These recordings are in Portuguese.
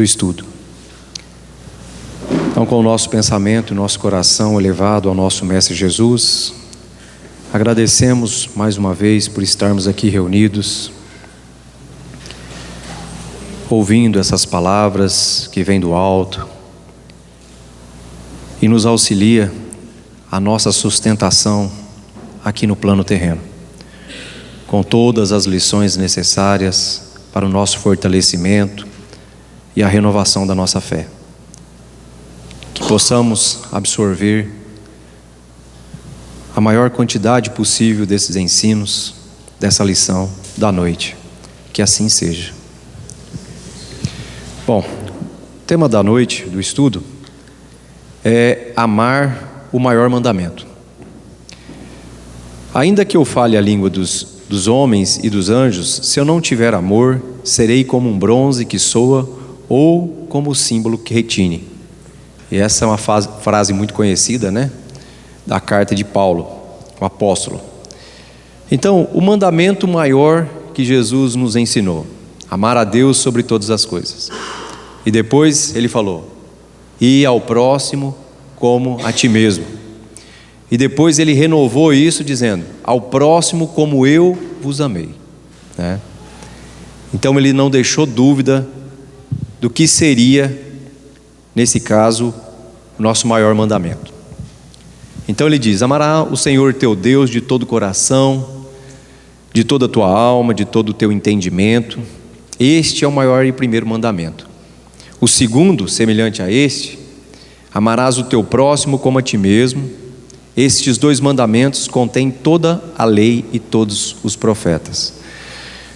do estudo. Então, com o nosso pensamento e nosso coração elevado ao nosso Mestre Jesus, agradecemos mais uma vez por estarmos aqui reunidos, ouvindo essas palavras que vêm do alto e nos auxilia a nossa sustentação aqui no plano terreno, com todas as lições necessárias para o nosso fortalecimento e a renovação da nossa fé. Que possamos absorver a maior quantidade possível desses ensinos, dessa lição da noite. Que assim seja. Bom, o tema da noite, do estudo, é amar o maior mandamento. Ainda que eu fale a língua dos homens e dos anjos, se eu não tiver amor, serei como um bronze que soa ou como o símbolo que retine. E essa é uma frase muito conhecida, né? Da carta de Paulo, o apóstolo. Então, o mandamento maior que Jesus nos ensinou: amar a Deus sobre todas as coisas. E depois ele falou: e ao próximo como a ti mesmo. E depois ele renovou isso dizendo: ao próximo como eu vos amei, né? Então ele não deixou dúvida do que seria, nesse caso, o nosso maior mandamento. Então ele diz: amará o Senhor teu Deus de todo o coração, de toda a tua alma, de todo o teu entendimento. Este é o maior e primeiro mandamento. O segundo, semelhante a este: amarás o teu próximo como a ti mesmo. Estes dois mandamentos contêm toda a lei e todos os profetas.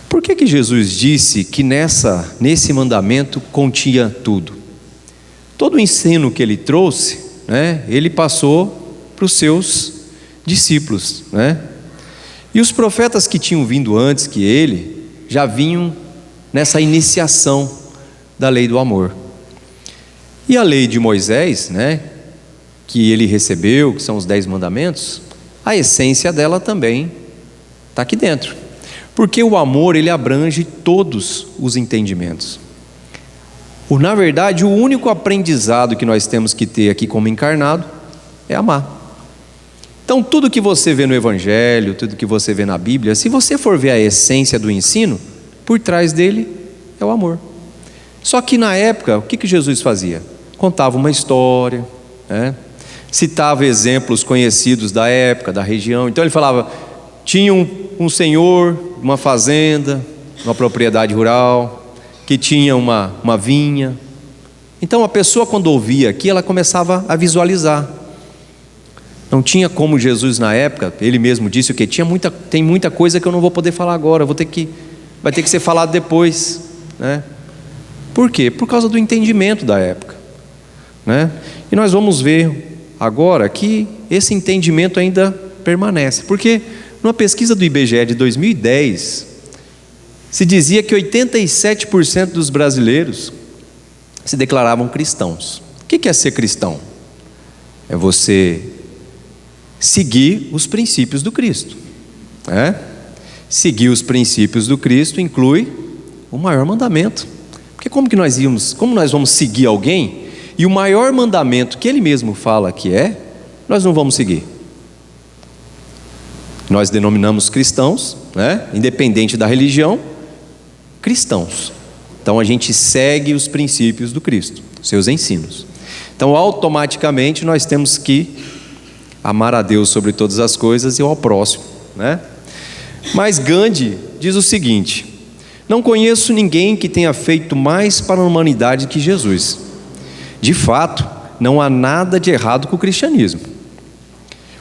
Por que Jesus disse que nesse mandamento continha tudo? Todo o ensino que ele trouxe, né, ele passou para os seus discípulos, né? E os profetas que tinham vindo antes que ele já vinham nessa iniciação da lei do amor. E a lei de Moisés, né, que ele recebeu, que são os 10 mandamentos, a essência dela também está aqui dentro. Porque o amor, ele abrange todos os entendimentos. Na verdade, o único aprendizado que nós temos que ter aqui como encarnado é amar. Então, tudo que você vê no Evangelho, tudo que você vê na Bíblia, se você for ver a essência do ensino, por trás dele é o amor. Só que na época, o que Jesus fazia? Contava uma história, né? Citava exemplos conhecidos da época, da região. Então ele falava: tinha um senhor, uma fazenda, uma propriedade rural, que tinha uma vinha. Então a pessoa, quando ouvia aqui, ela começava a visualizar. Não tinha como Jesus na época, ele mesmo disse o que? Tem muita coisa que eu não vou poder falar agora, vai ter que ser falado depois, né? Por quê? Por causa do entendimento da época, né? E nós vamos ver agora que esse entendimento ainda permanece, porque numa pesquisa do IBGE de 2010, se dizia que 87% dos brasileiros se declaravam cristãos. O que é ser cristão? É você seguir os princípios do Cristo, né? Seguir os princípios do Cristo inclui o maior mandamento. Porque como nós vamos seguir alguém e o maior mandamento que ele mesmo fala que nós não vamos seguir? Nós denominamos cristãos, né? Independente da religião, cristãos. Então a gente segue os princípios do Cristo, seus ensinos. Então automaticamente nós temos que amar a Deus sobre todas as coisas e ao próximo, né? Mas Gandhi diz o seguinte: não conheço ninguém que tenha feito mais para a humanidade que Jesus. De fato, não há nada de errado com o cristianismo.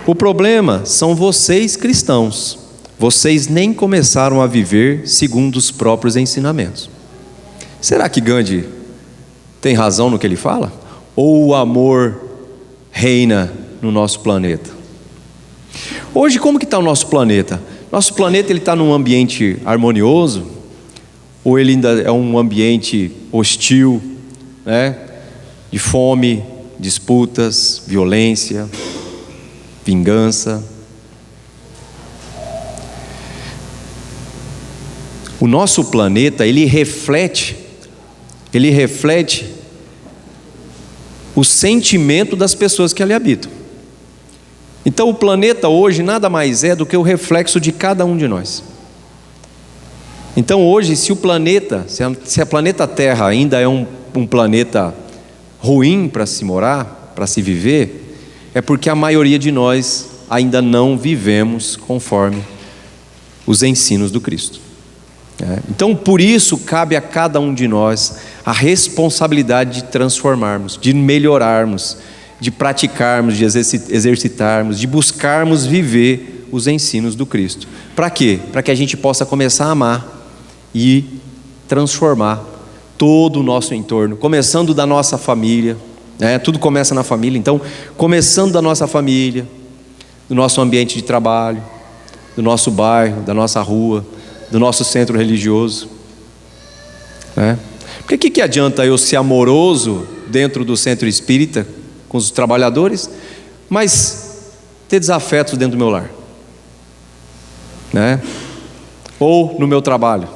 O problema são vocês cristãos. Vocês nem começaram a viver segundo os próprios ensinamentos. Será que Gandhi tem razão no que ele fala? Ou o amor reina no nosso planeta? Hoje, como que está o nosso planeta? Nosso planeta está num ambiente harmonioso? Ou ele ainda é um ambiente hostil, né? De fome, disputas, violência, vingança? O nosso planeta, ele reflete ele reflete o sentimento das pessoas que ali habitam. Então o planeta hoje nada mais é do que o reflexo de cada um de nós. Então hoje, se a planeta Terra ainda é um planeta ruim para se morar, para se viver, é porque a maioria de nós ainda não vivemos conforme os ensinos do Cristo. Então por isso cabe a cada um de nós a responsabilidade de transformarmos, de melhorarmos, de praticarmos, de exercitarmos, de buscarmos viver os ensinos do Cristo. Para quê? Para que a gente possa começar a amar e transformar todo o nosso entorno, começando da nossa família, tudo começa na família. Então, começando da nossa família, do nosso ambiente de trabalho, do nosso bairro, da nossa rua, do nosso centro religioso. Porque que adianta eu ser amoroso dentro do centro espírita, com os trabalhadores, mas ter desafetos dentro do meu lar, ou no meu trabalho,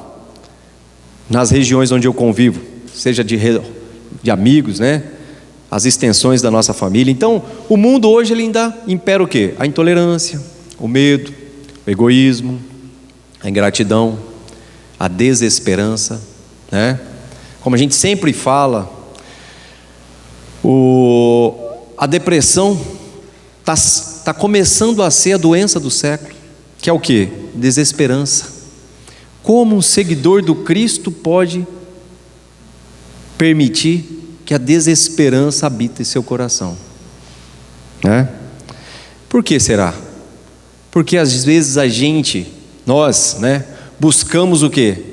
nas regiões onde eu convivo, seja de amigos, as extensões da nossa família. Então o mundo hoje ele ainda impera o quê? A intolerância, o medo, o egoísmo, a ingratidão, a desesperança, como a gente sempre fala, a depressão está começando a ser a doença do século, que é o quê? Desesperança. Como um seguidor do Cristo pode permitir que a desesperança habite em seu coração? Por que será? Porque às vezes nós buscamos o quê?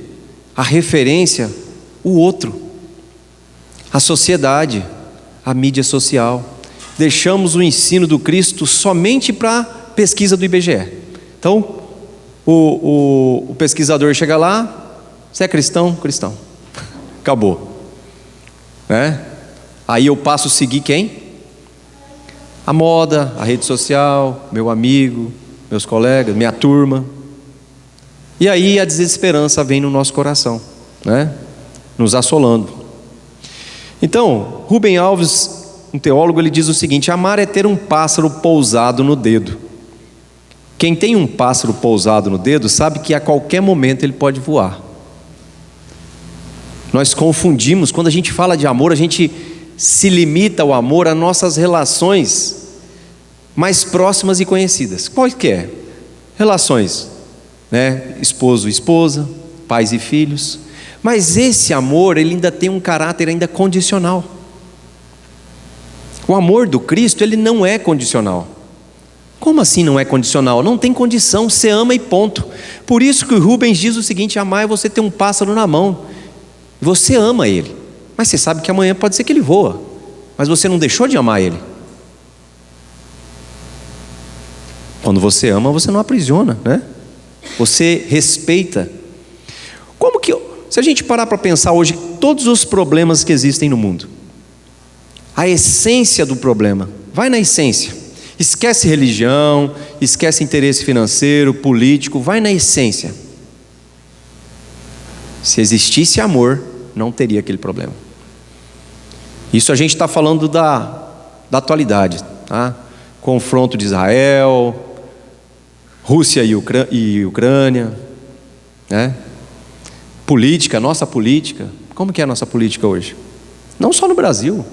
A referência, o outro, a sociedade, a mídia social. Deixamos o ensino do Cristo somente para pesquisa do IBGE. Então o pesquisador chega lá, você é cristão? Cristão. Acabou. Aí eu passo a seguir quem? A moda, a rede social, meu amigo, meus colegas, minha turma. E aí a desesperança vem no nosso coração, nos assolando. Então, Rubem Alves, um teólogo, ele diz o seguinte: amar é ter um pássaro pousado no dedo. Quem tem um pássaro pousado no dedo sabe que a qualquer momento ele pode voar. Nós confundimos, quando a gente fala de amor, a gente se limita ao amor a nossas relações mais próximas e conhecidas. Quais que é? Relações, esposo e esposa, pais e filhos. Mas esse amor, ele ainda tem um caráter ainda condicional. O amor do Cristo, ele não é condicional. Como assim não é condicional? Não tem condição, você ama e ponto. Por isso que o Rubens diz o seguinte: amar é você ter um pássaro na mão. Você ama ele, mas você sabe que amanhã pode ser que ele voa, mas você não deixou de amar ele. Quando você ama, você não aprisiona, Você respeita. Se a gente parar para pensar hoje, todos os problemas que existem no mundo, a essência do problema, vai na essência. Esquece religião, esquece interesse financeiro, político, vai na essência. Se existisse amor, não teria aquele problema. Isso a gente está falando da atualidade, confronto de Israel, Rússia e Ucrânia, política, nossa política. Como que é a nossa política hoje? Não só no Brasil.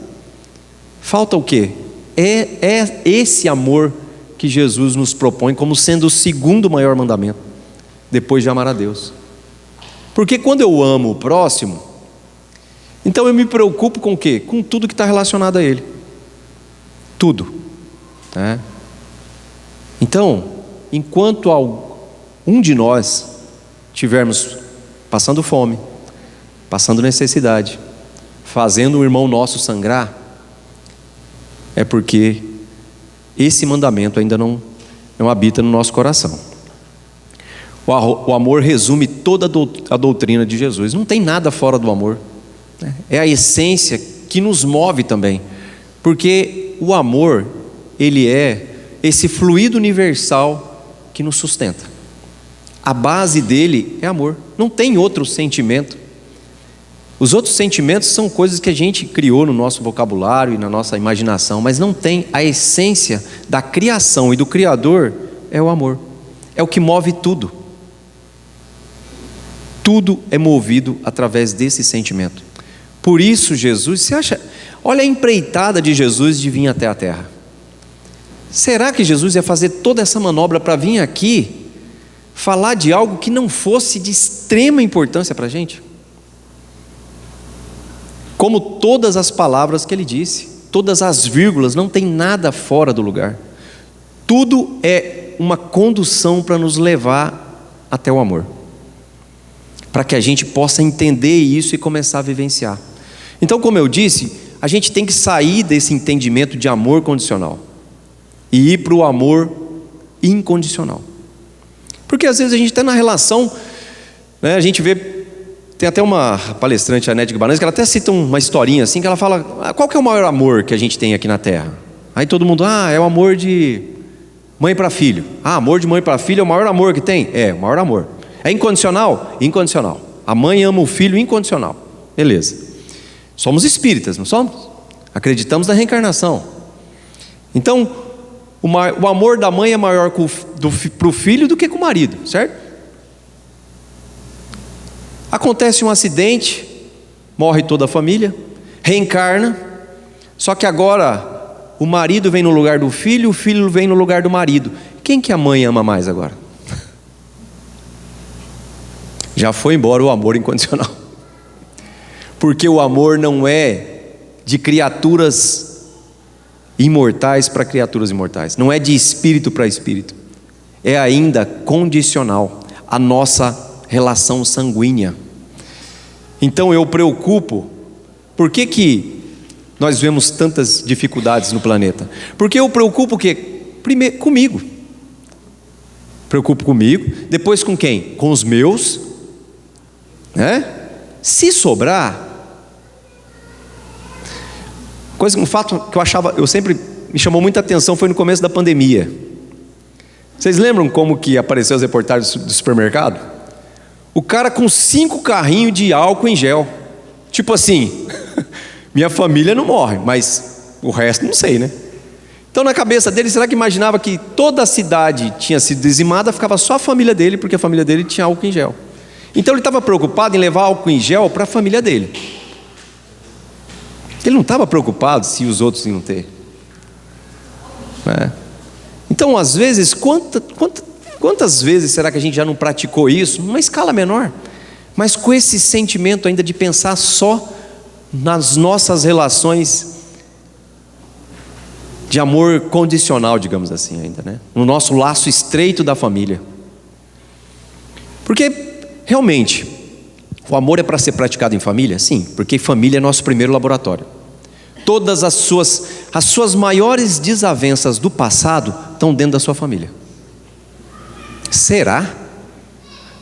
Falta o quê? É esse amor que Jesus nos propõe como sendo o segundo maior mandamento, depois de amar a Deus. Porque quando eu amo o próximo, então eu me preocupo com o quê? Com tudo que está relacionado a ele. Tudo. Então, enquanto um de nós tivermos passando fome, passando necessidade, fazendo um irmão nosso sangrar, é porque esse mandamento ainda não habita no nosso coração. O amor resume toda a doutrina de Jesus. Não tem nada fora do amor. É a essência que nos move também. Porque o amor, ele é esse fluido universal que nos sustenta. A base dele é amor. Não tem outro sentimento. Os outros sentimentos são coisas que a gente criou no nosso vocabulário e na nossa imaginação, mas não tem a essência da criação e do Criador. É o amor, é o que move tudo. Tudo é movido através desse sentimento. Por isso Jesus, você acha, olha a empreitada de Jesus de vir até a terra. Será que Jesus ia fazer toda essa manobra para vir aqui falar de algo que não fosse de extrema importância para a gente? Como todas as palavras que ele disse, todas as vírgulas, não tem nada fora do lugar. Tudo é uma condução para nos levar até o amor, para que a gente possa entender isso e começar a vivenciar. Então, como eu disse, a gente tem que sair desse entendimento de amor condicional e ir para o amor incondicional. Porque às vezes a gente está na relação, né, a gente vê. Tem até uma palestrante, a Nete Guimarães, que ela até cita uma historinha assim, que ela fala, qual que é o maior amor que a gente tem aqui na Terra? Aí todo mundo, é o amor de mãe para filho. Amor de mãe para filho é o maior amor que tem? É, o maior amor. É incondicional? Incondicional. A mãe ama o filho incondicional. Beleza. Somos espíritas, não somos? Acreditamos na reencarnação. Então, o amor da mãe é maior para o filho do que com o marido, certo? Acontece um acidente, morre toda a família, reencarna, só que agora o marido vem no lugar do filho, o filho vem no lugar do marido. Quem que a mãe ama mais agora? Já foi embora o amor incondicional. Porque o amor não é de criaturas imortais para criaturas imortais, não é de espírito para espírito, é ainda condicional, a nossa relação sanguínea. Então eu preocupo. Por que nós vemos tantas dificuldades no planeta? Porque eu preocupo o quê? Primeiro comigo. Preocupo comigo. Depois com quem? Com os meus, né? Se sobrar, um fato que eu sempre me chamou muita atenção foi no começo da pandemia. Vocês lembram como que apareceu as reportagens do supermercado? O cara com 5 carrinhos de álcool em gel. Tipo assim, minha família não morre, mas o resto não sei, né? Então na cabeça dele, será que imaginava que toda a cidade tinha sido dizimada, ficava só a família dele, porque a família dele tinha álcool em gel. Então ele estava preocupado em levar álcool em gel para a família dele. Ele não estava preocupado se os outros iam ter, né? Então às vezes, quantas vezes será que a gente já não praticou isso, numa escala menor, mas com esse sentimento ainda de pensar só nas nossas relações de amor condicional, digamos assim ainda, né? No nosso laço estreito da família. Porque realmente, o amor é para ser praticado em família? Sim, porque família é nosso primeiro laboratório. Todas as suas maiores desavenças do passado estão dentro da sua família. Será?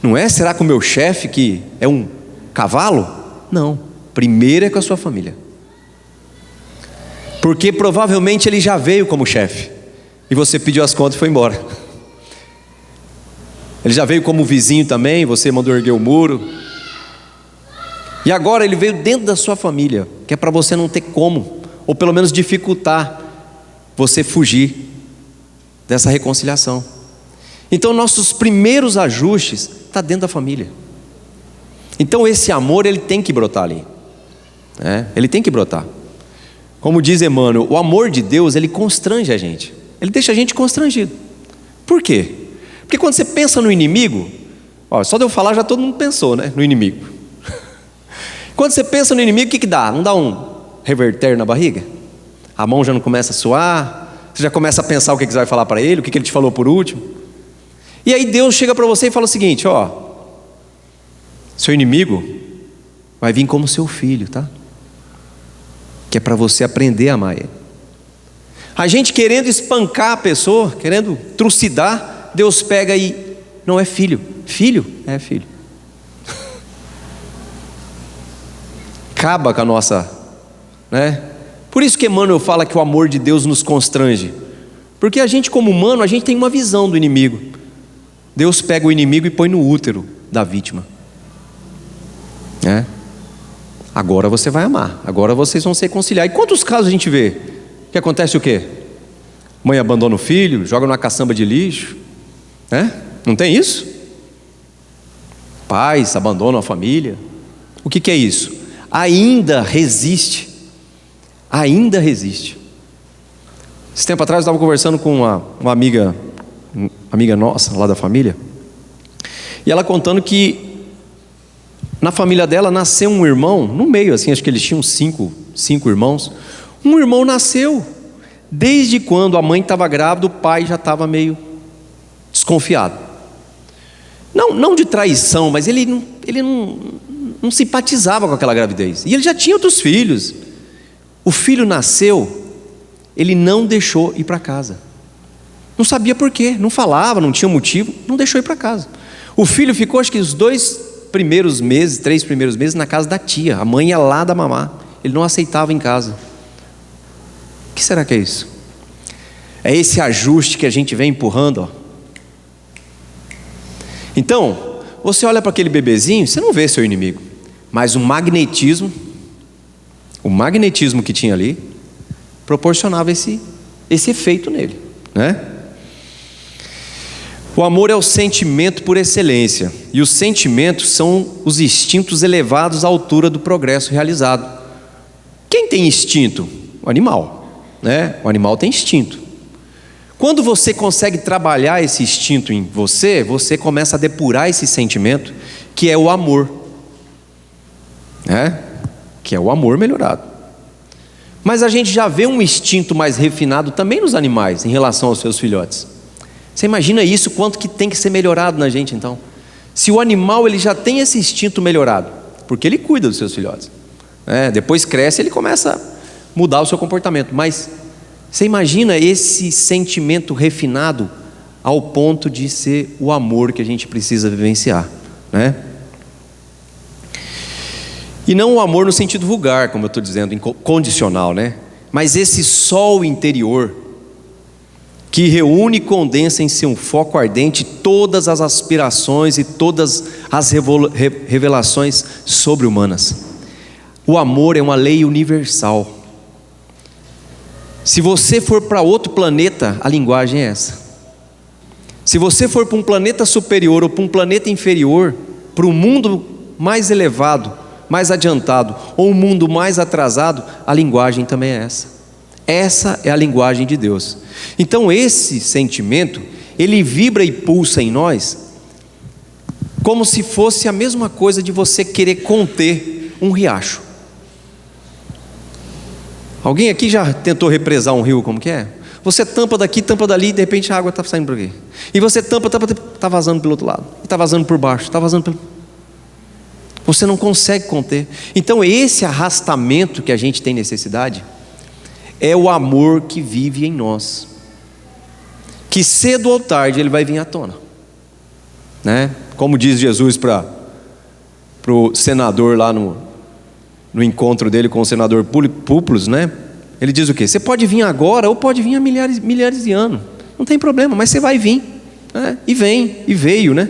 Não é? Será que o meu chefe que é um cavalo? Não, primeiro é com a sua família. Porque provavelmente ele já veio como chefe e você pediu as contas e foi embora. Ele já veio como vizinho também, você mandou erguer o muro. E agora ele veio dentro da sua família, que é para você não ter como, ou pelo menos dificultar você fugir dessa reconciliação. Então nossos primeiros ajustes estão dentro da família. Então esse amor ele tem que brotar ali, né? Ele tem que brotar. Como diz Emmanuel, o amor de Deus ele constrange a gente, ele deixa a gente constrangido. Por quê? Porque quando você pensa no inimigo, só de eu falar já todo mundo pensou, né, no inimigo. Quando você pensa no inimigo, o que dá? Não dá um reverter na barriga? A mão já não começa a suar, você já começa a pensar o que você vai falar para ele, o que ele te falou por último. E aí Deus chega para você e fala o seguinte: seu inimigo vai vir como seu filho, tá? Que é para você aprender a amar ele. A gente querendo espancar a pessoa, querendo trucidar, Deus pega e não é filho. Filho? É filho. Acaba com a nossa, né? Por isso que Emmanuel fala que o amor de Deus nos constrange. Porque a gente como humano, a gente tem uma visão do inimigo. Deus pega o inimigo e põe no útero da vítima, né? Agora você vai amar, agora vocês vão se reconciliar. E quantos casos a gente vê? Que acontece o quê? Mãe abandona o filho, joga numa caçamba de lixo, né? Não tem isso? Pais abandonam a família. O que é isso? Ainda resiste. Ainda resiste. Esse tempo atrás eu estava conversando com uma amiga nossa, lá da família, e ela contando que na família dela nasceu um irmão, no meio assim, acho que eles tinham cinco irmãos. Um irmão nasceu. Desde quando a mãe estava grávida, o pai já estava meio desconfiado. Não de traição, mas ele não simpatizava com aquela gravidez. E ele já tinha outros filhos. O filho nasceu, ele não deixou ir para casa. Não sabia por quê, não falava, não tinha motivo, não deixou ir para casa. O filho ficou, acho que os 3 primeiros meses na casa da tia. A mãe ia lá da mamá. Ele não aceitava em casa. O que será que é isso? É esse ajuste que a gente vem empurrando, ó. Então, você olha para aquele bebezinho, você não vê seu inimigo, mas o magnetismo que tinha ali proporcionava esse efeito nele, né? O amor é o sentimento por excelência, e os sentimentos são os instintos elevados à altura do progresso realizado. Quem tem instinto? O animal, né? O animal tem instinto. Quando você consegue trabalhar esse instinto em você, você começa a depurar esse sentimento, que é o amor, né? Que é o amor melhorado. Mas a gente já vê um instinto mais refinado também nos animais, em relação aos seus filhotes. Você imagina isso, quanto que tem que ser melhorado na gente então? Se o animal ele já tem esse instinto melhorado, porque ele cuida dos seus filhotes, né? Depois cresce, ele começa a mudar o seu comportamento. Mas você imagina esse sentimento refinado ao ponto de ser o amor que a gente precisa vivenciar, né? E não o amor no sentido vulgar, como eu estou dizendo, condicional, né? Mas esse sol interior que reúne e condensa em seu foco ardente todas as aspirações e todas as revelações sobre-humanas. O amor é uma lei universal. Se você for para outro planeta, a linguagem é essa. Se você for para um planeta superior ou para um planeta inferior, para um mundo mais elevado, mais adiantado, ou um mundo mais atrasado, a linguagem também é essa. Essa é a linguagem de Deus. Então esse sentimento, ele vibra e pulsa em nós, como se fosse a mesma coisa de você querer conter um riacho. Alguém aqui já tentou represar um rio, como que é? Você tampa daqui, tampa dali, e de repente a água está saindo por aqui. E você tampa, está vazando pelo outro lado. Está vazando por baixo, está vazando pelo... Você não consegue conter. Então esse arrastamento que a gente tem necessidade é o amor que vive em nós, que cedo ou tarde ele vai vir à tona, né? Como diz Jesus para o senador lá no encontro dele com o senador Públio, né? Ele diz o quê? Você pode vir agora ou pode vir há milhares de anos, não tem problema, mas você vai vir, né? E vem, e veio, né?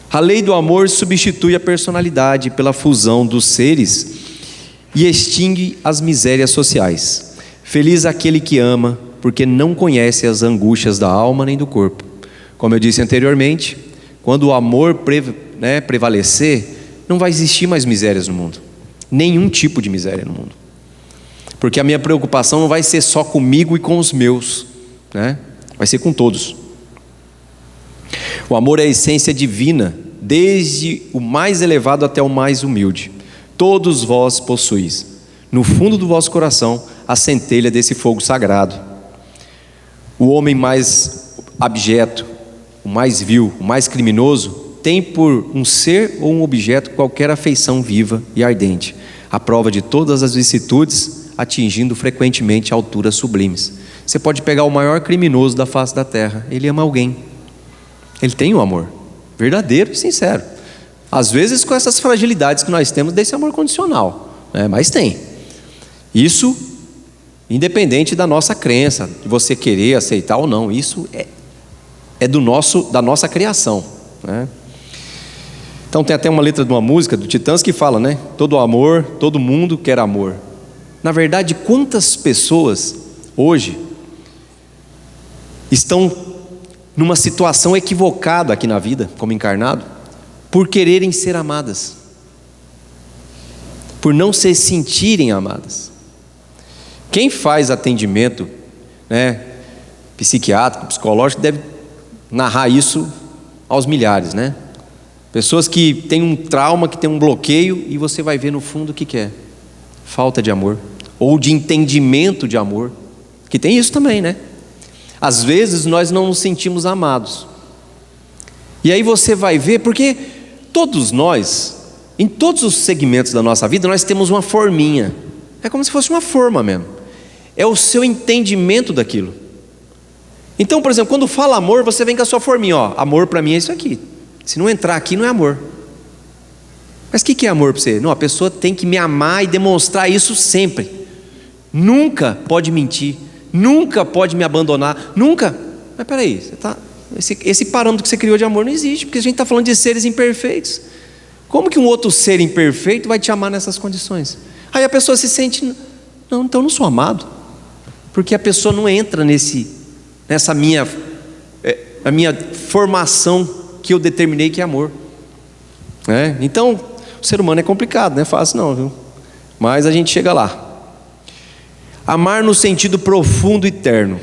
A lei do amor substitui a personalidade pela fusão dos seres e extingue as misérias sociais. Feliz aquele que ama, porque não conhece as angústias da alma nem do corpo. Como eu disse anteriormente, quando o amor prevalecer, não vai existir mais misérias no mundo, nenhum tipo de miséria no mundo, porque a minha preocupação não vai ser só comigo e com os meus, né? Vai ser com todos. O amor é a essência divina, desde o mais elevado até o mais humilde. Todos vós possuís, no fundo do vosso coração, a centelha desse fogo sagrado. O homem mais abjeto, o mais vil, o mais criminoso, tem por um ser ou um objeto qualquer afeição viva e ardente, a prova de todas as vicissitudes, atingindo frequentemente alturas sublimes. Você pode pegar o maior criminoso da face da terra, ele ama alguém, ele tem um amor verdadeiro e sincero, às vezes com essas fragilidades que nós temos desse amor condicional, né? Mas tem. Isso independente da nossa crença, de você querer aceitar ou não, isso é da nossa criação, né? Então tem até uma letra de uma música do Titãs que fala, né? Todo amor, todo mundo quer amor. Na verdade, quantas pessoas hoje estão numa situação equivocada aqui na vida, como encarnado, por quererem ser amadas, por não se sentirem amadas. Quem faz atendimento, né, psiquiátrico, psicológico, deve narrar isso aos milhares, né? Pessoas que têm um trauma, que têm um bloqueio, e você vai ver no fundo o que é: falta de amor, ou de entendimento de amor, que tem isso também, né? Às vezes nós não nos sentimos amados, e aí você vai ver, porque todos nós, em todos os segmentos da nossa vida, nós temos uma forminha, é como se fosse uma forma mesmo, é o seu entendimento daquilo. Então, por exemplo, quando fala amor, você vem com a sua forminha, ó, amor para mim é isso aqui, se não entrar aqui não é amor. Mas o que é amor para você? Não, a pessoa tem que me amar e demonstrar isso sempre, nunca pode mentir, nunca pode me abandonar, nunca. Mas peraí, você tá, esse parâmetro que você criou de amor não existe, porque a gente está falando de seres imperfeitos. Como que um outro ser imperfeito vai te amar nessas condições? Aí a pessoa se sente, não, então eu não sou amado, porque a pessoa não entra nessa minha formação que eu determinei que é amor. Então, o ser humano é complicado, não é fácil não, viu? Mas a gente chega lá. Amar no sentido profundo e terno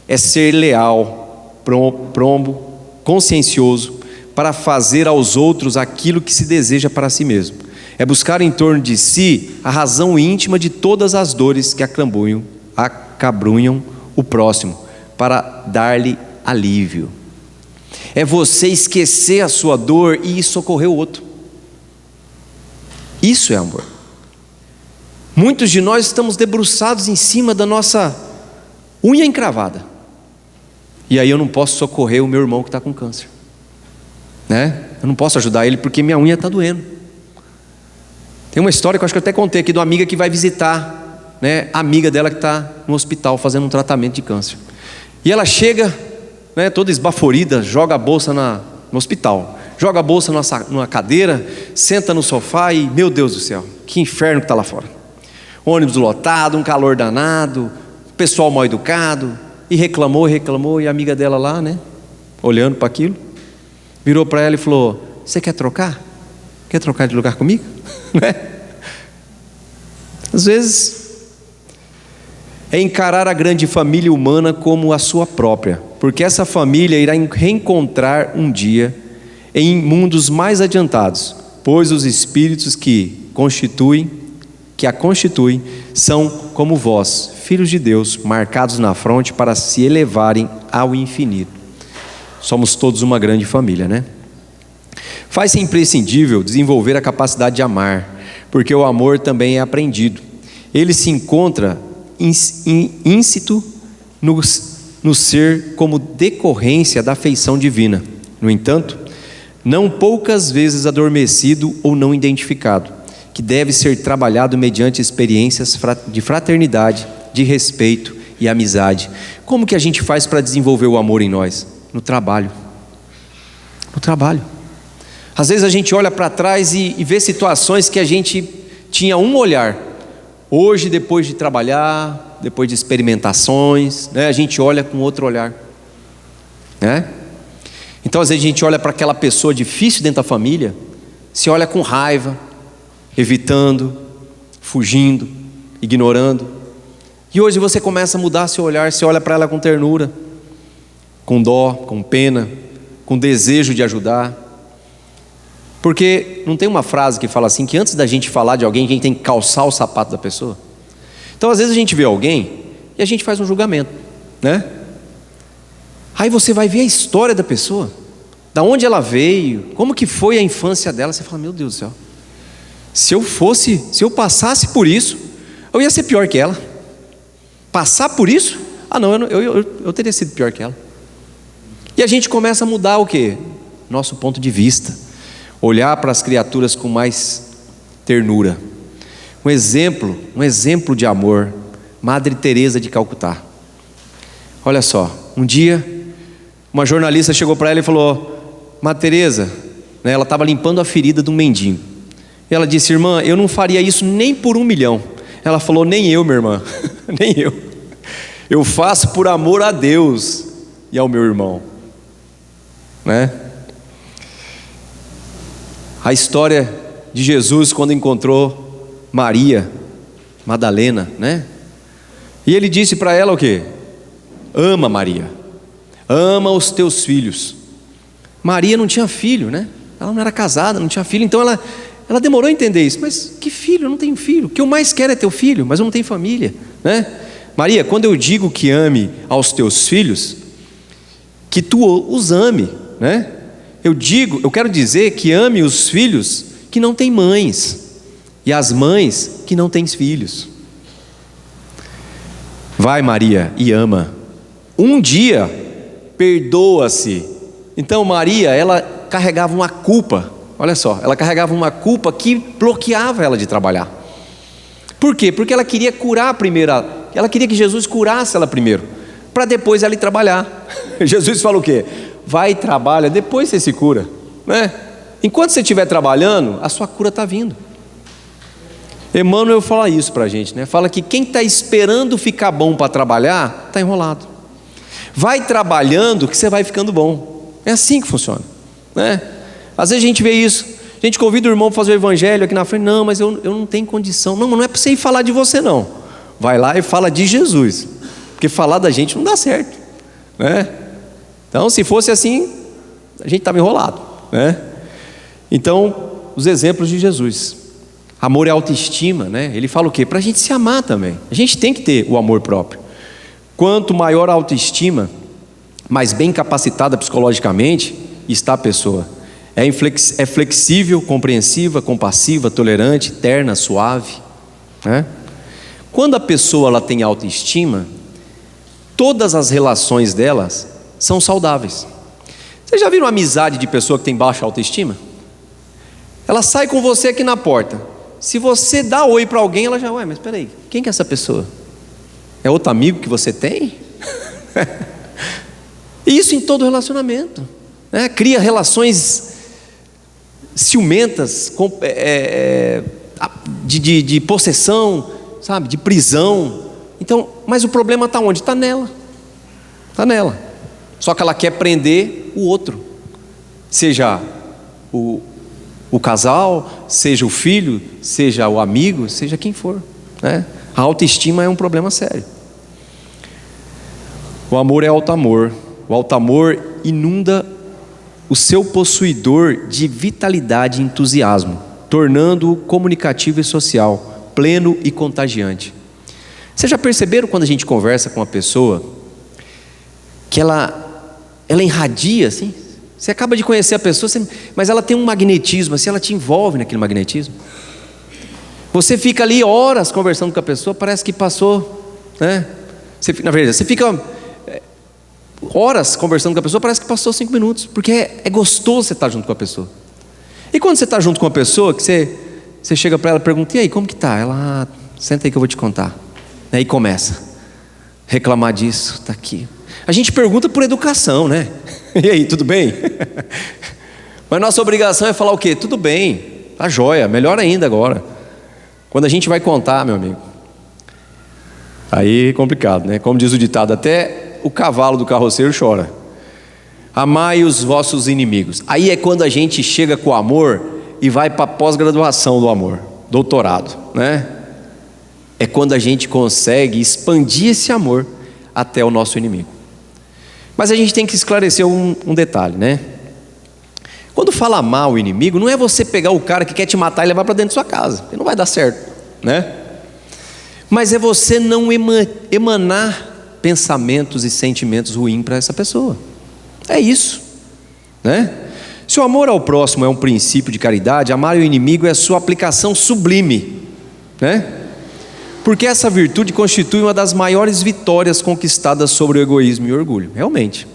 é ser leal, prombo, consciencioso, para fazer aos outros aquilo que se deseja para si mesmo. É buscar em torno de si a razão íntima de todas as dores que acabrunham o próximo, para dar-lhe alívio. É você esquecer a sua dor e socorrer o outro. Isso é amor. Muitos de nós estamos debruçados em cima da nossa unha encravada, e aí eu não posso socorrer o meu irmão que está com câncer, né? Eu não posso ajudar ele porque minha unha está doendo. Tem uma história que eu acho que eu até contei aqui de uma amiga que vai visitar, né, a amiga dela que está no hospital fazendo um tratamento de câncer. E ela chega, né, toda esbaforida, joga a bolsa no hospital, joga a bolsa numa cadeira, senta no sofá e, meu Deus do céu, que inferno que está lá fora. Ônibus lotado, um calor danado, pessoal mal educado, e reclamou, e a amiga dela lá, né, olhando para aquilo, virou para ela e falou: você quer trocar? Quer trocar de lugar comigo? Né? Às vezes é encarar a grande família humana como a sua própria, porque essa família irá reencontrar um dia em mundos mais adiantados, pois os espíritos que a constituem são como vós, filhos de Deus, marcados na fronte para se elevarem ao infinito. Somos todos uma grande família, né? Faz-se imprescindível desenvolver a capacidade de amar, porque o amor também é aprendido. Ele se encontra íncito no ser como decorrência da afeição divina. No entanto, não poucas vezes adormecido ou não identificado, que deve ser trabalhado mediante experiências de fraternidade, de respeito e amizade. Como que a gente faz para desenvolver o amor em nós? No trabalho. No trabalho. Às vezes a gente olha para trás e vê situações que a gente tinha um olhar. Hoje, depois de trabalhar, depois de experimentações, né, a gente olha com outro olhar, né? Então às vezes a gente olha para aquela pessoa difícil dentro da família, se olha com raiva, evitando, fugindo, ignorando. E hoje você começa a mudar seu olhar, você olha para ela com ternura, com dó, com pena, com desejo de ajudar. Porque não tem uma frase que fala assim, que antes da gente falar de alguém, a gente tem que calçar o sapato da pessoa? Então às vezes a gente vê alguém e a gente faz um julgamento, né? Aí você vai ver a história da pessoa, da onde ela veio, como que foi a infância dela. Você fala: meu Deus do céu, se eu passasse por isso, eu ia ser pior que ela. Passar por isso? Ah não, eu teria sido pior que ela. E a gente começa a mudar o quê? Nosso ponto de vista, olhar para as criaturas com mais ternura. Um exemplo de amor, Madre Teresa de Calcutá. Olha só, um dia uma jornalista chegou para ela e falou: Madre Teresa, né? Ela estava limpando a ferida de um mendigo. E ela disse: irmã, eu não faria isso nem por 1 milhão. Ela falou: nem eu, minha irmã, nem eu. Eu faço por amor a Deus e ao meu irmão, né? A história de Jesus quando encontrou Maria Madalena, né? E ele disse para ela o quê? Ama Maria, ama os teus filhos. Maria não tinha filho, né? Ela não era casada, não tinha filho. Então ela demorou a entender isso. Mas que filho? Eu não tenho filho. O que eu mais quero é ter filho, mas eu não tenho família, né? Maria, quando eu digo que ame aos teus filhos, que tu os ame, né? Eu quero dizer que ame os filhos que não têm mães e as mães que não têm filhos. Vai, Maria, e ama. Um dia, perdoa-se. Então Maria, ela carregava uma culpa. Olha só, ela carregava uma culpa que bloqueava ela de trabalhar. Por quê? Porque ela queria curar primeiro. Ela queria que Jesus curasse ela primeiro, para depois ela ir trabalhar. Jesus fala o quê? Vai e trabalha, depois você se cura, né? Enquanto você estiver trabalhando, a sua cura está vindo. Emmanuel fala isso para a gente, né? Fala que quem está esperando ficar bom para trabalhar, está enrolado. Vai trabalhando que você vai ficando bom. É assim que funciona, né? Às vezes a gente vê isso, a gente convida o irmão para fazer o evangelho aqui na frente. Não, mas eu não tenho condição. Não é para você ir falar de você, não. Vai lá e fala de Jesus, porque falar da gente não dá certo, né? Então, se fosse assim, a gente estava enrolado, né? Então, os exemplos de Jesus. Amor é autoestima, né? Ele fala o quê? Para a gente se amar também. A gente tem que ter o amor próprio. Quanto maior a autoestima, mais bem capacitada psicologicamente está a pessoa. É flexível, compreensiva, compassiva, tolerante, terna, suave, né? Quando a pessoa ela tem autoestima, todas as relações delas são saudáveis. Vocês já viram uma amizade de pessoa que tem baixa autoestima? Ela sai com você aqui na porta. Se você dá oi para alguém, ela já, ué, mas espera aí, quem que é essa pessoa? É outro amigo que você tem? Isso em todo relacionamento, né? Cria relações ciumentas, de possessão, sabe, de prisão. Então, mas o problema está onde? Está nela. Está nela. Só que ela quer prender o outro, seja o casal, seja o filho, seja o amigo, seja quem for, né? A autoestima é um problema sério. O amor é alto amor. O alto amor inunda o seu possuidor de vitalidade e entusiasmo, tornando-o comunicativo e social, pleno e contagiante. Vocês já perceberam quando a gente conversa com uma pessoa que ela irradia assim? Você acaba de conhecer a pessoa, mas ela tem um magnetismo, assim, ela te envolve naquele magnetismo. Você fica ali horas conversando com a pessoa, parece que passou, né? Na verdade, você fica horas conversando com a pessoa, parece que passou 5 minutos, porque é gostoso você estar junto com a pessoa. E quando você está junto com a pessoa, que você chega para ela e pergunta: e aí, como que tá? Ela: senta aí que eu vou te contar. Aí começa a reclamar disso, está aqui. A gente pergunta por educação, né? E aí, tudo bem? Mas nossa obrigação é falar o quê? Tudo bem, tá jóia, melhor ainda agora. Quando a gente vai contar, meu amigo, aí é complicado, né? Como diz o ditado, até o cavalo do carroceiro chora. Amai os vossos inimigos. Aí é quando a gente chega com o amor e vai para a pós-graduação do amor, doutorado, né? É quando a gente consegue expandir esse amor até o nosso inimigo. Mas a gente tem que esclarecer um detalhe, né? Quando fala amar o inimigo, não é você pegar o cara que quer te matar e levar para dentro da sua casa, porque não vai dar certo, né? Mas é você não emanar pensamentos e sentimentos ruins para essa pessoa. É isso, né? Se o amor ao próximo é um princípio de caridade, amar o inimigo é a sua aplicação sublime, né? Porque essa virtude constitui uma das maiores vitórias conquistadas sobre o egoísmo e o orgulho, realmente,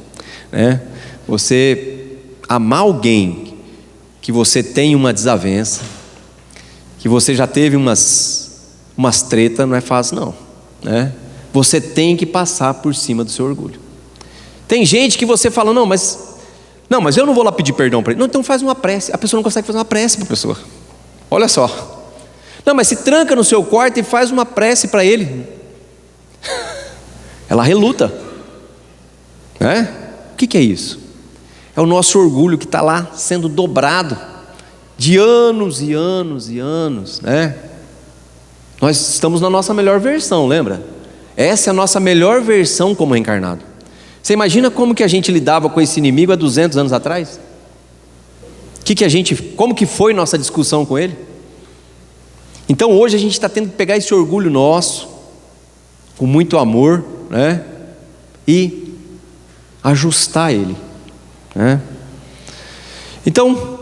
né? Você amar alguém que você tem uma desavença, que você já teve umas tretas, não é fácil não, né? Você tem que passar por cima do seu orgulho. Tem gente que você fala: não, mas Não, mas eu não vou lá pedir perdão para ele. Não, então faz uma prece. A pessoa não consegue fazer uma prece para a pessoa. Olha só. Não, mas se tranca no seu quarto e faz uma prece para ele. Ela reluta. O que é isso? É o nosso orgulho que está lá sendo dobrado de anos e anos e anos, né? Nós estamos na nossa melhor versão, lembra? Essa é a nossa melhor versão como reencarnado. Você imagina como que a gente lidava com esse inimigo há 200 anos atrás? Como que foi nossa discussão com ele? Então hoje a gente está tendo que pegar esse orgulho nosso, com muito amor, né? E ajustar ele, né? Então,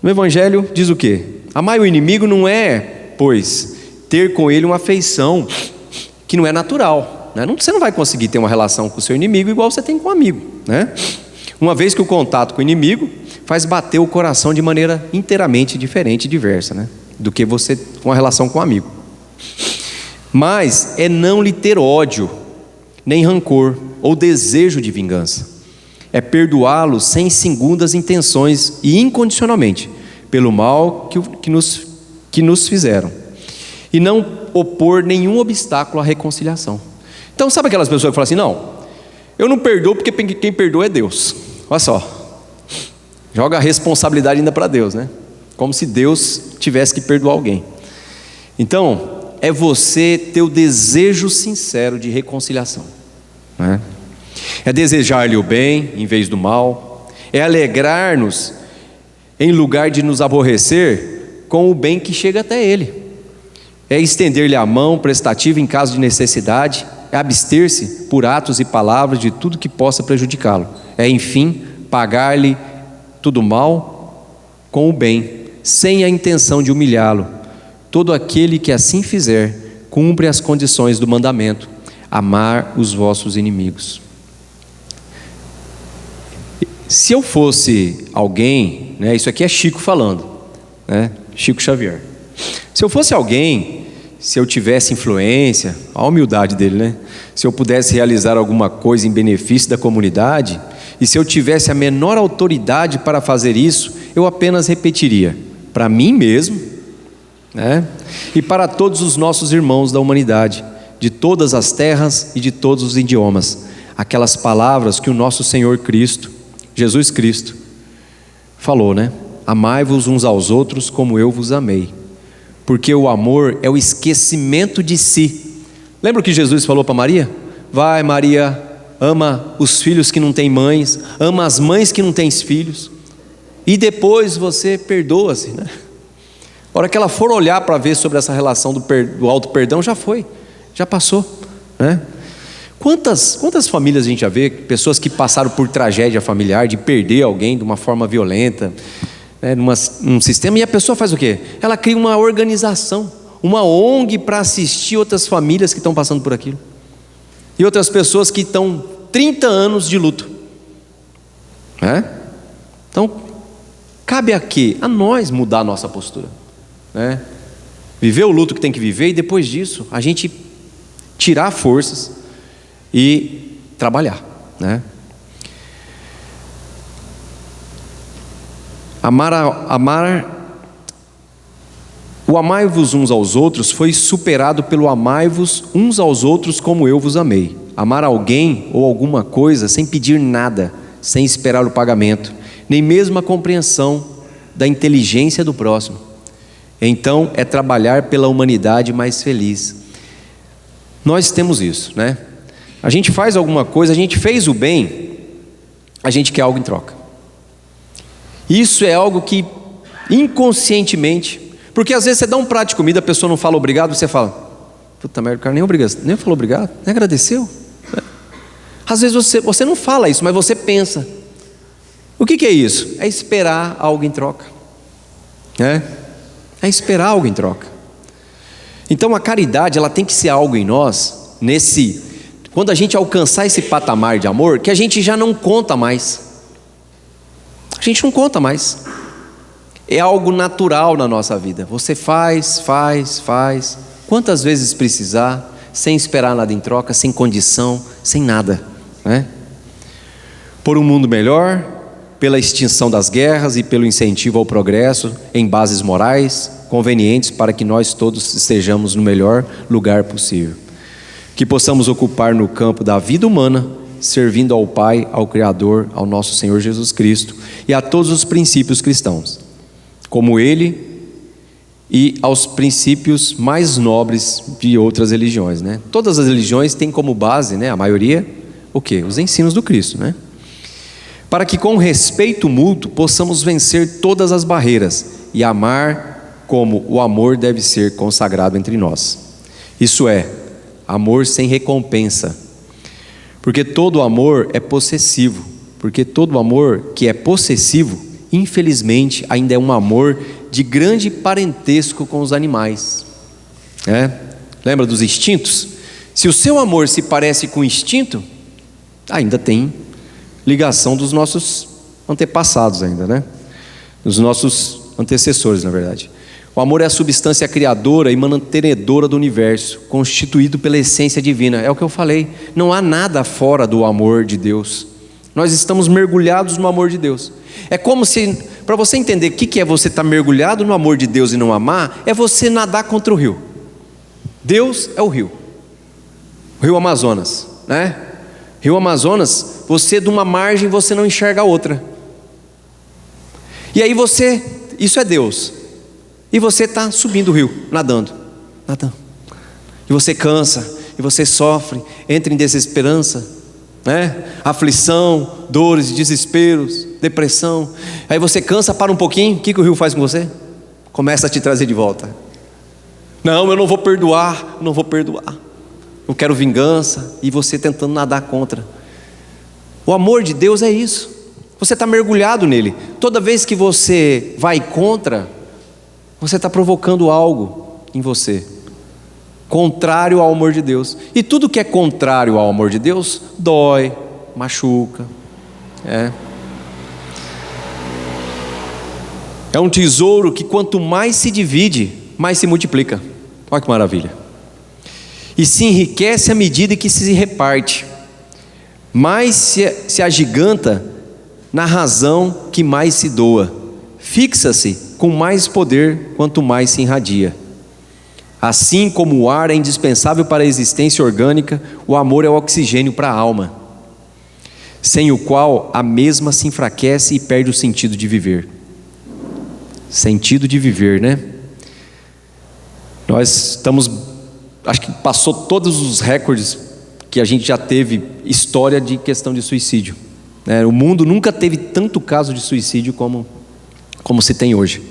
no Evangelho diz o quê? Amar o inimigo não é, pois, ter com ele uma afeição que não é natural, né? Você não vai conseguir ter uma relação com o seu inimigo igual você tem com um amigo, né? Uma vez que o contato com o inimigo faz bater o coração de maneira inteiramente diferente e diversa, né? Do que você com a relação com um amigo. Mas é não lhe ter ódio, nem rancor ou desejo de vingança. É perdoá-lo sem segundas intenções e incondicionalmente pelo mal que nos fizeram, e não opor nenhum obstáculo à reconciliação. Então sabe aquelas pessoas que falam assim: não, eu não perdoo porque quem perdoa é Deus. Olha só, joga a responsabilidade ainda para Deus, né? Como se Deus tivesse que perdoar alguém. Então é você ter o desejo sincero de reconciliação, né? É desejar-lhe o bem em vez do mal, é alegrar-nos em lugar de nos aborrecer com o bem que chega até ele, é estender-lhe a mão prestativa em caso de necessidade, é abster-se por atos e palavras de tudo que possa prejudicá-lo, é enfim pagar-lhe tudo mal com o bem, sem a intenção de humilhá-lo. Todo aquele que assim fizer cumpre as condições do mandamento: amar os vossos inimigos. Se eu fosse alguém, né, isso aqui é Chico falando, né, Chico Xavier. Se eu fosse alguém, se eu tivesse influência, a humildade dele, né? Se eu pudesse realizar alguma coisa em benefício da comunidade, e se eu tivesse a menor autoridade para fazer isso, eu apenas repetiria para mim mesmo, né, e para todos os nossos irmãos da humanidade, de todas as terras e de todos os idiomas, aquelas palavras que o nosso Senhor Cristo, Jesus Cristo, falou, né? Amai-vos uns aos outros como eu vos amei. Porque o amor é o esquecimento de si. Lembra o que Jesus falou para Maria? Vai, Maria, ama os filhos que não têm mães, ama as mães que não têm filhos, e depois você perdoa-se, né? A hora que ela for olhar para ver sobre essa relação do auto perdão, já foi, já passou, né? Quantas famílias a gente já vê, pessoas que passaram por tragédia familiar, de perder alguém de uma forma violenta, né, num sistema, e a pessoa faz o quê? Ela cria uma organização, uma ONG para assistir outras famílias que estão passando por aquilo, e outras pessoas que estão 30 anos de luto, né? Então cabe aqui a nós mudar a nossa postura, né? Viver o luto que tem que viver, e depois disso a gente tirar forças e trabalhar, né? O amai-vos uns aos outros foi superado pelo amai-vos uns aos outros como eu vos amei. Amar alguém ou alguma coisa sem pedir nada, sem esperar o pagamento, nem mesmo a compreensão da inteligência do próximo. Então é trabalhar pela humanidade mais feliz. Nós temos isso, né? A gente faz alguma coisa, a gente fez o bem, a gente quer algo em troca. Isso é algo que inconscientemente, porque às vezes você dá um prato de comida, a pessoa não fala obrigado, você fala: puta merda, o cara nem falou obrigado, nem agradeceu. Às vezes você não fala isso, mas você pensa. O que é isso? É esperar algo em troca, né? É esperar algo em troca. Então a caridade, ela tem que ser algo em nós, quando a gente alcançar esse patamar de amor, que a gente já não conta mais. A gente não conta mais. É algo natural na nossa vida. Você faz, quantas vezes precisar, sem esperar nada em troca, sem condição, sem nada, né? Por um mundo melhor, pela extinção das guerras e pelo incentivo ao progresso em bases morais convenientes para que nós todos estejamos no melhor lugar possível. Que possamos ocupar no campo da vida humana, servindo ao Pai, ao Criador, ao nosso Senhor Jesus Cristo e a todos os princípios cristãos, como Ele e aos princípios mais nobres de outras religiões, né? Todas as religiões têm como base, né, a maioria, o quê? Os ensinos do Cristo, né? Para que com respeito mútuo possamos vencer todas as barreiras e amar como o amor deve ser consagrado entre nós. Isso é, amor sem recompensa. Porque todo amor é possessivo. Porque todo amor que é possessivo, infelizmente, ainda é um amor de grande parentesco com os animais. Lembra dos instintos? Se o seu amor se parece com o instinto, ainda tem ligação dos nossos antepassados ainda, né? Dos nossos antecessores, na verdade. O amor é a substância criadora e mantenedora do universo, constituído pela essência divina. É o que eu falei, não há nada fora do amor de Deus. Nós estamos mergulhados no amor de Deus. É como se, para você entender o que é você estar mergulhado no amor de Deus e não amar, é você nadar contra o rio. Deus é o rio Amazonas, né? Rio Amazonas, você de uma margem você não enxerga a outra. E aí isso é Deus. E você está subindo o rio, nadando. E você cansa, e você sofre, entra em desesperança, né? Aflição, dores, desesperos, depressão. Aí você cansa, para um pouquinho, o que o rio faz com você? Começa a te trazer de volta. Não, eu não vou perdoar, não quero vingança, e você tentando nadar contra. O amor de Deus é isso, você está mergulhado nele. Toda vez que você vai contra, você está provocando algo em você, contrário ao amor de Deus. E tudo que é contrário ao amor de Deus, dói, machuca. É um tesouro que quanto mais se divide, mais se multiplica. Olha que maravilha. E se enriquece à medida que se reparte, mais se agiganta na razão que mais se doa, fixa-se com mais poder quanto mais se irradia. Assim como o ar é indispensável para a existência orgânica, o amor é o oxigênio para a alma, sem o qual a mesma se enfraquece e perde o sentido de viver. Sentido de viver, né? Nós estamos, acho que passou todos os recordes que a gente já teve, história de questão de suicídio, né? O mundo nunca teve tanto caso de suicídio como se tem hoje.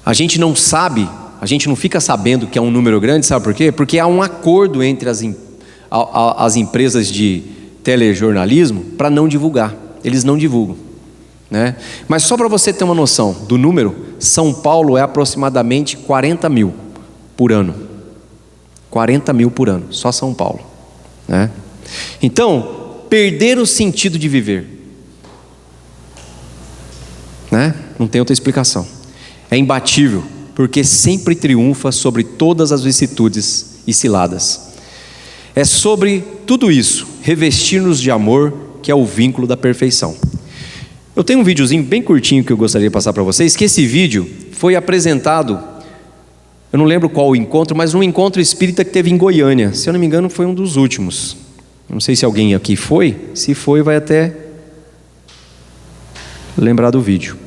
A gente não sabe, a gente não fica sabendo que é um número grande, sabe por quê? Porque há um acordo entre as empresas de telejornalismo para não divulgar, eles não divulgam, né? Mas só para você ter uma noção do número, São Paulo é aproximadamente 40 mil por ano. 40 mil por ano, só São Paulo, né? Então, perder o sentido de viver, né? Não tem outra explicação. É imbatível, porque sempre triunfa sobre todas as vicissitudes e ciladas. É sobre tudo isso, revestir-nos de amor, que é o vínculo da perfeição. Eu tenho um videozinho bem curtinho que eu gostaria de passar para vocês, que esse vídeo foi apresentado, eu não lembro qual o encontro, mas um encontro espírita que teve em Goiânia. Se eu não me engano, foi um dos últimos. Não sei se alguém aqui foi. Se foi, vai até lembrar do vídeo.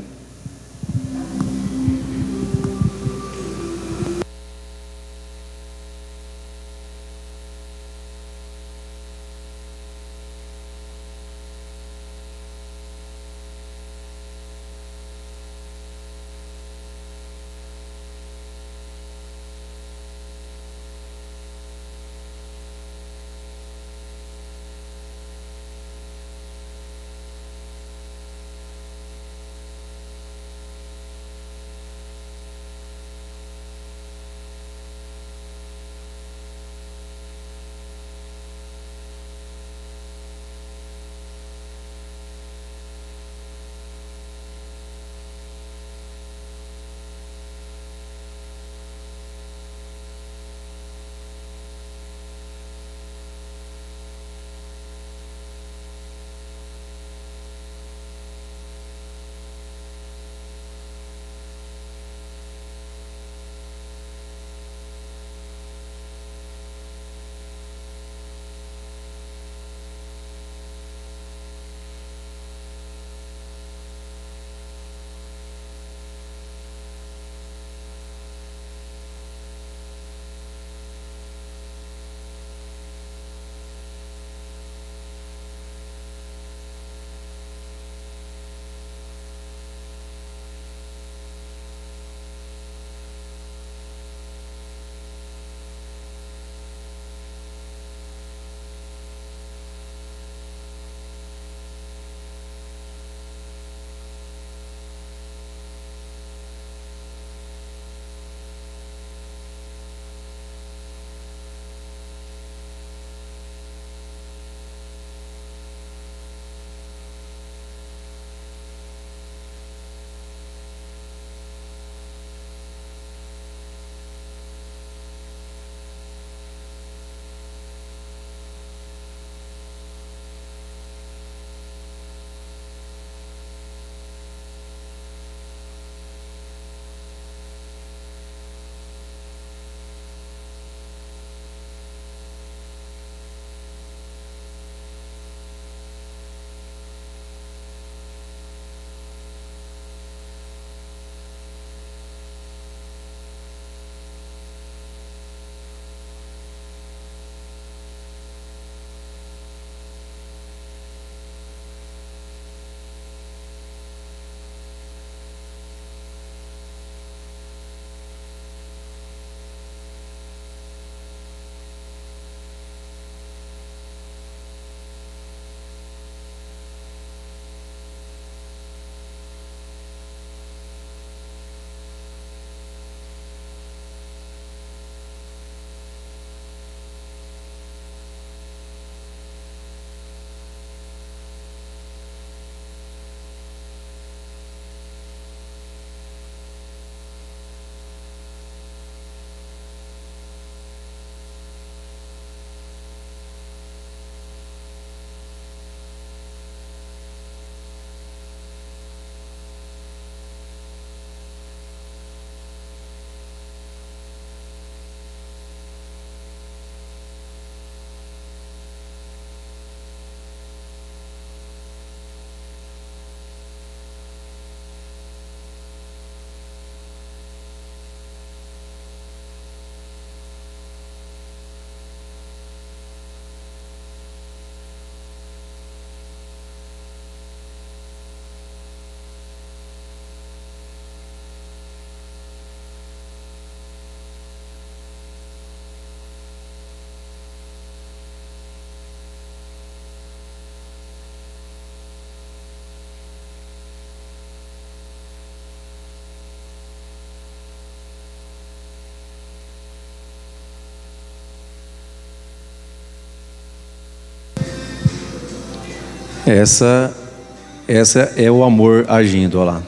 Essa é o amor agindo, olha lá.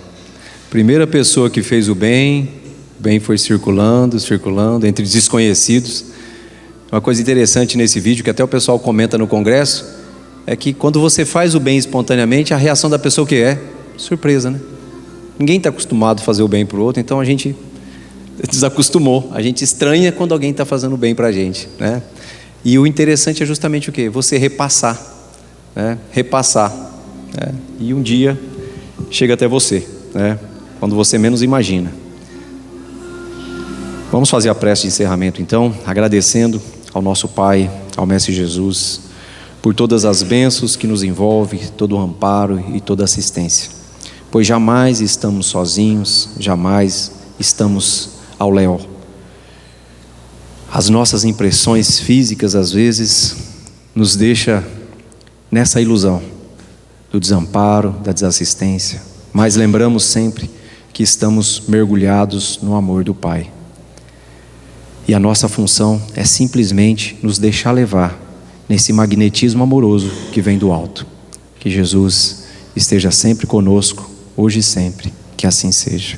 Primeira pessoa que fez o bem foi circulando entre desconhecidos. Uma coisa interessante nesse vídeo, que até o pessoal comenta no congresso, é que quando você faz o bem espontaneamente, a reação da pessoa que é surpresa, né? Ninguém está acostumado a fazer o bem para o outro, então a gente desacostumou, a gente estranha quando alguém está fazendo bem para a gente, né? E o interessante é justamente o quê? Você repassar, né? Repassar, né? E um dia chega até você, né? Quando você menos imagina. Vamos fazer a prece de encerramento então, agradecendo ao nosso Pai, ao Mestre Jesus, por todas as bênçãos que nos envolve, todo o amparo e toda assistência, pois jamais estamos sozinhos, jamais estamos ao léu. As nossas impressões físicas às vezes nos deixa nessa ilusão do desamparo, da desassistência, mas lembramos sempre que estamos mergulhados no amor do Pai. E a nossa função é simplesmente nos deixar levar nesse magnetismo amoroso que vem do alto. Que Jesus esteja sempre conosco, hoje e sempre, que assim seja.